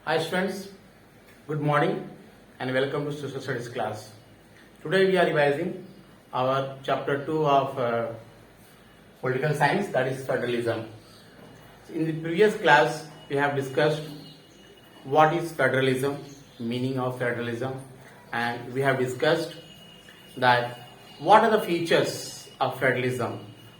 Hi students, good morning and welcome to Social Studies class. Today we are revising our chapter 2 of political science, that is federalism. In the previous class we have discussed what is federalism, meaning of federalism, and we have discussed that what are the features of federalism.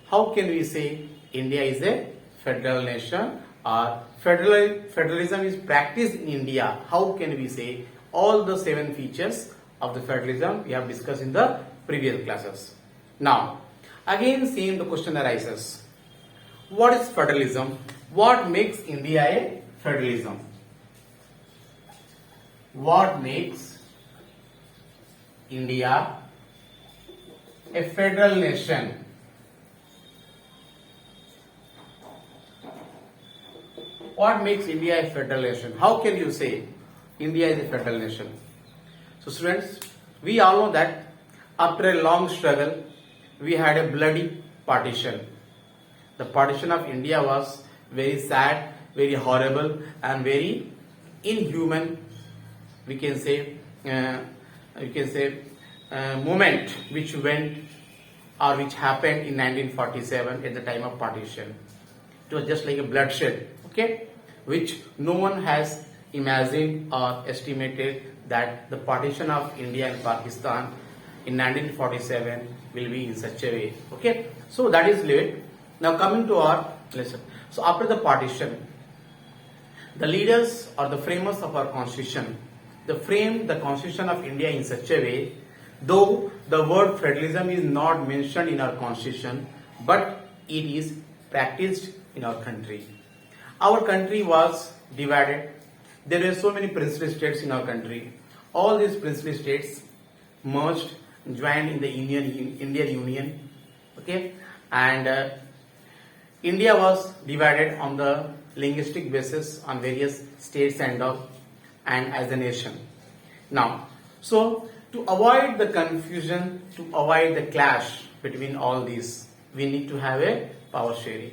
How can we say India is a federal nation or federalism is practiced in India? How can we say all the 7 features of the federalism we have discussed in the previous classes. Now, again same the question arises. What is federalism? What makes India a federalism? What makes India a federal nation? What makes India a federal nation? How can you say India is a federal nation? So students, we all know that after a long struggle, we had a bloody partition. The partition of India was very sad, very horrible and very inhuman, we can say, moment which went or which happened in 1947 at the time of partition. It was just like a bloodshed, okay, which no one has imagined or estimated that the partition of India and Pakistan in 1947 will be in such a way, okay. So that is it. Now coming to our lesson. So after the partition, the leaders or the framers of our constitution, they framed the constitution of India in such a way, though the word federalism is not mentioned in our constitution, but it is practiced in our country. Our country was divided. There were so many princely states in our country. All these princely states merged, joined in the Indian Union, okay, and India was divided on the linguistic basis on various states and as a nation. Now, so to avoid the confusion, to avoid the clash between all these, we need to have a power sharing,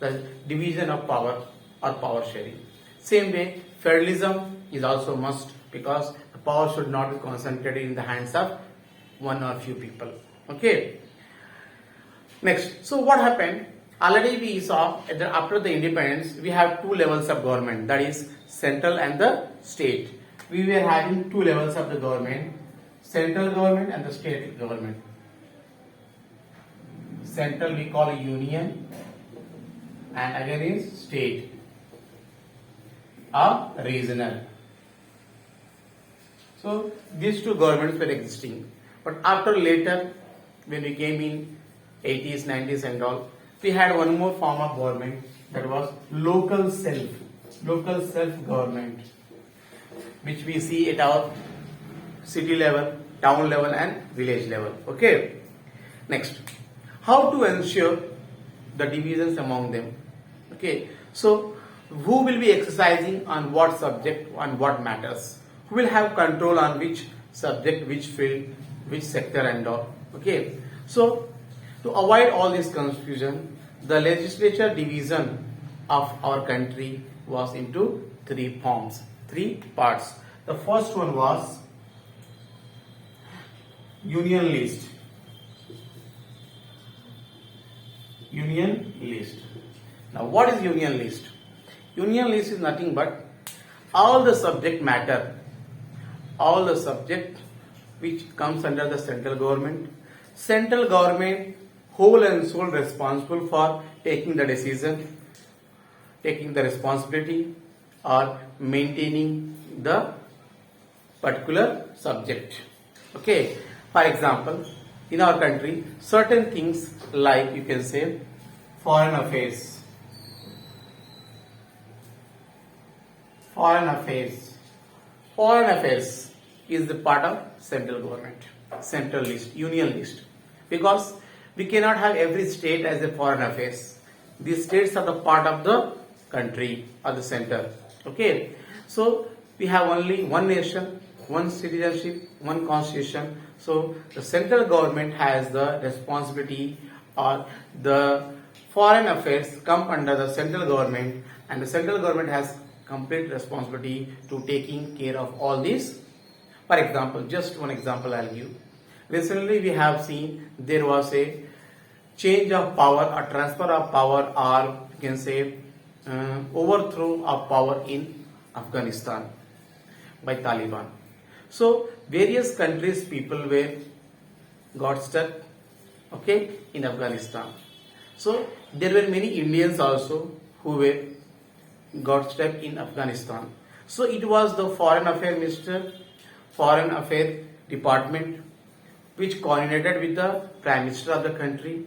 the division of power or power sharing. Same way, federalism is also must because the power should not be concentrated in the hands of one or few people. Okay. Next, so what happened? Already we saw after the independence, we have 2 levels of government, that is central and the state. We were having 2 levels of the government, central government and the state government. Central we call union and again is state or regional. So these 2 governments were existing, but after later when we came in 80s, 90s and all, we had one more form of government, that was local self government, which we see at our city level, town level and village level. Okay. Next, how to ensure the divisions among them. Okay, so who will be exercising on what subject, on what matters, who will have control on which subject, which field, which sector and all. Okay, so to avoid all this confusion, the legislature division of our country was into 3 forms, 3 parts. The first one was union list. Union list. Now what is union list? Union list is nothing but all the subject matter, all the subject which comes under the central government. Central government whole and sole responsible for taking the decision, taking the responsibility or maintaining the particular subject. Okay, for example, in our country, certain things like you can say foreign affairs. Foreign affairs is the part of central government, central list, union list, because we cannot have every state as a foreign affairs. These states are the part of the country or the center. Okay, so we have only one nation, one citizenship, one constitution. So the central government has the responsibility, or the foreign affairs come under the central government, and the central government has complete responsibility to taking care of all these. For example, just one example I'll give. Recently we have seen there was a change of power, a transfer of power, or you can say overthrow of power in Afghanistan by Taliban. So various countries people were got stuck, okay, in Afghanistan. So there were many Indians also who were got stuck in Afghanistan. So it was the Foreign Affairs Minister, Foreign Affairs Department, which coordinated with the Prime Minister of the country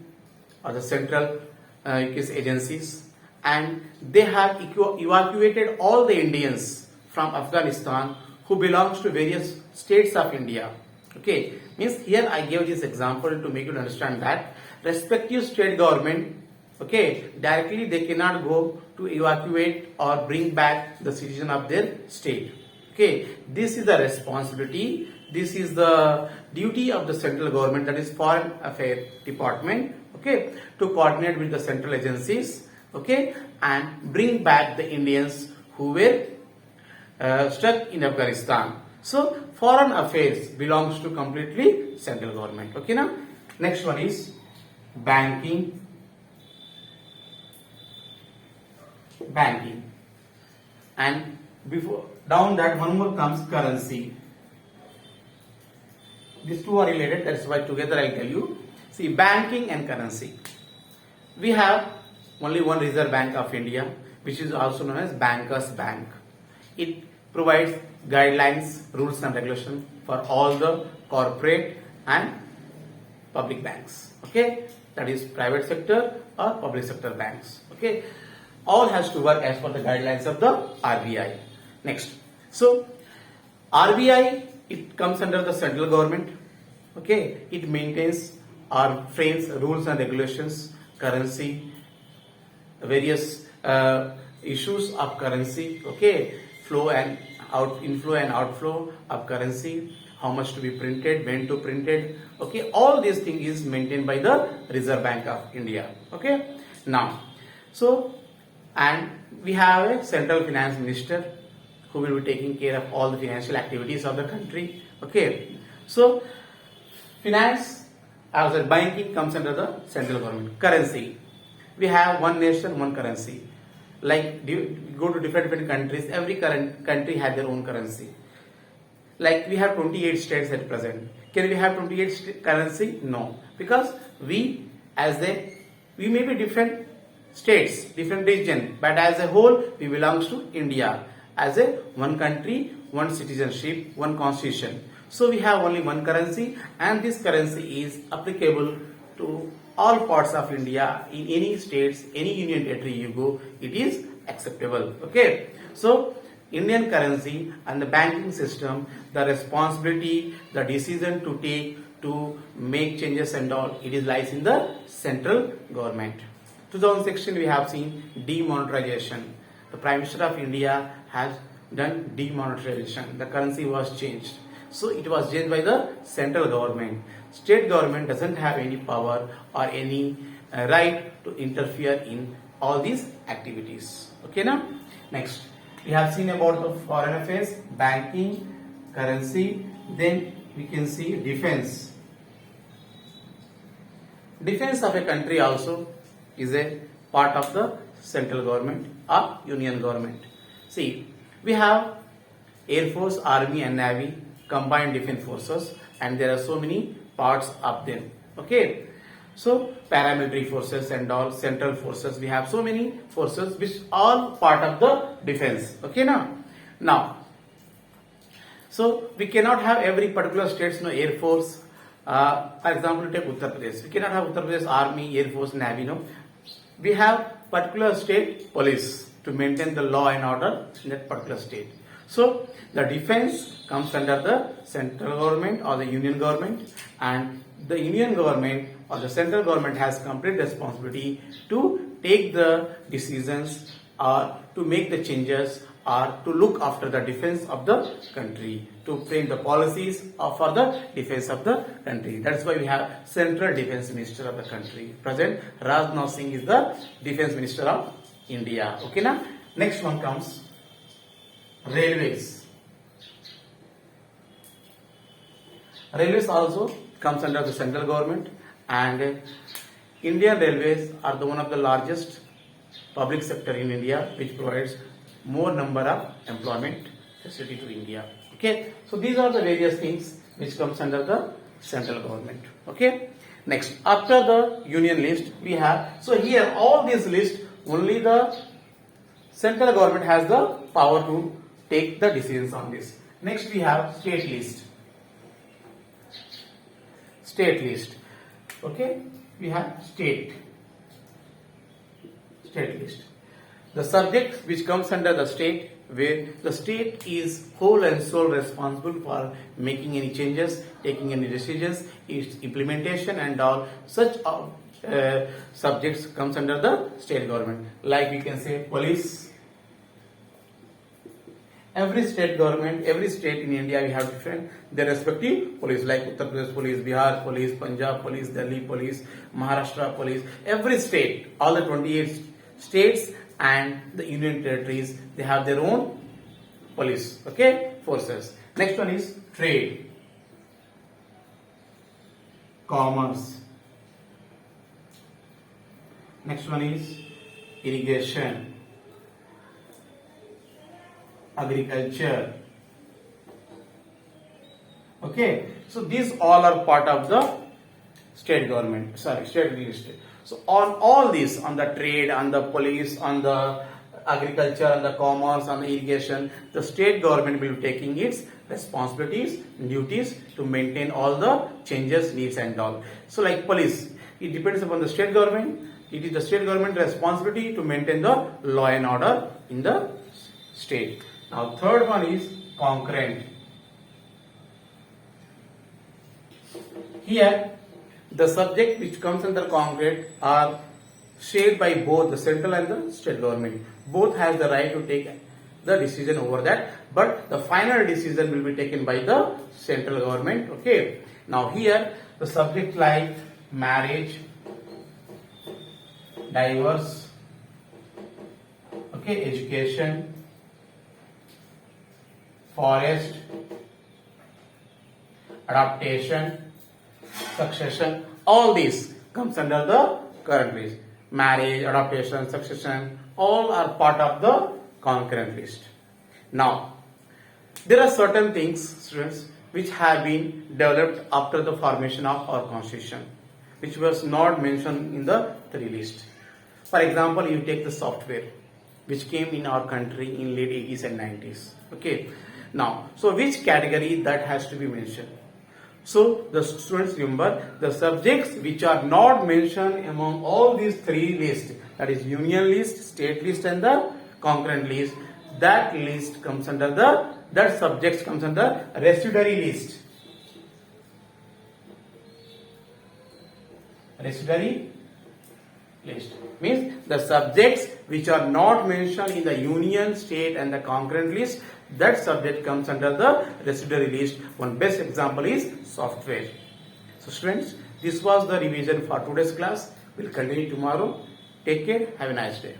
or the central agencies, and they have evacuated all the Indians from Afghanistan who belongs to various states of India. Okay, means here I gave this example to make you understand that respective state government, okay, directly they cannot go to evacuate or bring back the citizen of their state. Okay, this is the responsibility, this is the duty of the central government, that is Foreign Affairs Department, okay, to coordinate with the central agencies, okay, and bring back the Indians who were stuck in Afghanistan. So foreign affairs belongs to completely central government. Okay, now next one is banking. And before down that one more comes currency. These two are related, that's why together I'll tell you. See, banking and currency. We have only one Reserve Bank of India, which is also known as Bankers Bank. It provides guidelines, rules and regulations for all the corporate and public banks. Okay, that is private sector or public sector banks. Okay, all has to work as per the guidelines of the RBI. Next, so RBI, it comes under the central government. Okay, it maintains or frames rules and regulations, currency, various issues of currency. Okay, inflow and outflow of currency, how much to be printed, when to print it. Okay, all these things is maintained by the Reserve Bank of India. Okay, now, so, and we have a central finance minister who will be taking care of all the financial activities of the country. Okay, so finance as a banking comes under the central government. Currency, we have one nation, one currency. Like go to different countries, every country has their own currency. Like we have 28 states at present. Can we have 28 currency? No, because we may be different states, different region, but as a whole we belongs to India as a one country, one citizenship, one constitution. So we have only one currency, and this currency is applicable to all parts of India. In any states, any union territory you go, it is acceptable. Okay, so Indian currency and the banking system, the responsibility, the decision to take to make changes and all, it is lies in the central government. 2016 we have seen demonetization. The Prime Minister of India has done demonetization. The currency was changed. So it was changed by the central government. State government doesn't have any power or any right to interfere in all these activities. Okay, now next we have seen about the foreign affairs, banking, currency. Then we can see defense. Defense of a country also is a part of the central government or union government. See, we have Air Force, Army and Navy, combined defense forces, and there are so many parts of them. Okay, so paramilitary forces and all central forces, we have so many forces which all part of the defense. Okay, now so we cannot have every particular state's Air Force. For example, take Uttar Pradesh. We cannot have Uttar Pradesh Army, Air Force, Navy. No, we have particular state police to maintain the law and order in that particular state. So the defense comes under the central government or the union government, and the union government or the central government has complete responsibility to take the decisions or to make the changes or to look after the defense of the country, to frame the policies for the defense of the country. That's why we have Central Defense Minister of the country. Present Rajnath Singh is the Defense Minister of India. Okay, now next one comes Railways. Railways also comes under the central government, and Indian Railways are the one of the largest public sector in India, which provides more number of employment facility to India. Okay, so these are the various things which comes under the central government. Okay, next after the union list we have, so here all these list only the central government has the power to take the decisions on this. Next we have state list. State list. Okay, we have state list. The subject which comes under the state, where the state is whole and sole responsible for making any changes, taking any decisions, its implementation and all such subjects comes under the state government. Like we can say police. Every state government, every state in India, we have different their respective police, like Uttar Pradesh police, Bihar police, Punjab police, Delhi police, Maharashtra police. Every state, all the 28 states and the union territories, they have their own police, okay, forces. Next one is trade, commerce. Next one is irrigation, agriculture. Okay, so these all are part of the state government, state list. So on all these, on the trade, on the police, on the agriculture, on the commerce, on the irrigation, the state government will be taking its responsibilities, duties to maintain all the changes, needs and all. So like police, it depends upon the state government. It is the state government responsibility to maintain the law and order in the state. Now third one is concurrent. Here the subject which comes under concurrent are shared by both the central and the state government. Both has the right to take the decision over that, but the final decision will be taken by the central government. Okay. Now here the subject like marriage, divorce, okay, education, forest, adaptation, succession, all these comes under the current list. Marriage, adaptation, succession, all are part of the concurrent list. Now, there are certain things, students, which have been developed after the formation of our constitution, which was not mentioned in the three list. For example, you take the software, which came in our country in late 80s and 90s. Okay. Now, so which category that has to be mentioned? So the students remember the subjects which are not mentioned among all these three lists, that is union list, state list and the concurrent list, that list comes under that subjects comes under residuary list. Residuary list means the subjects which are not mentioned in the union, state and the concurrent list, that subject comes under the residuary list. One best example is software. So students, this was the revision for today's class. We'll continue tomorrow. Take care. Have a nice day.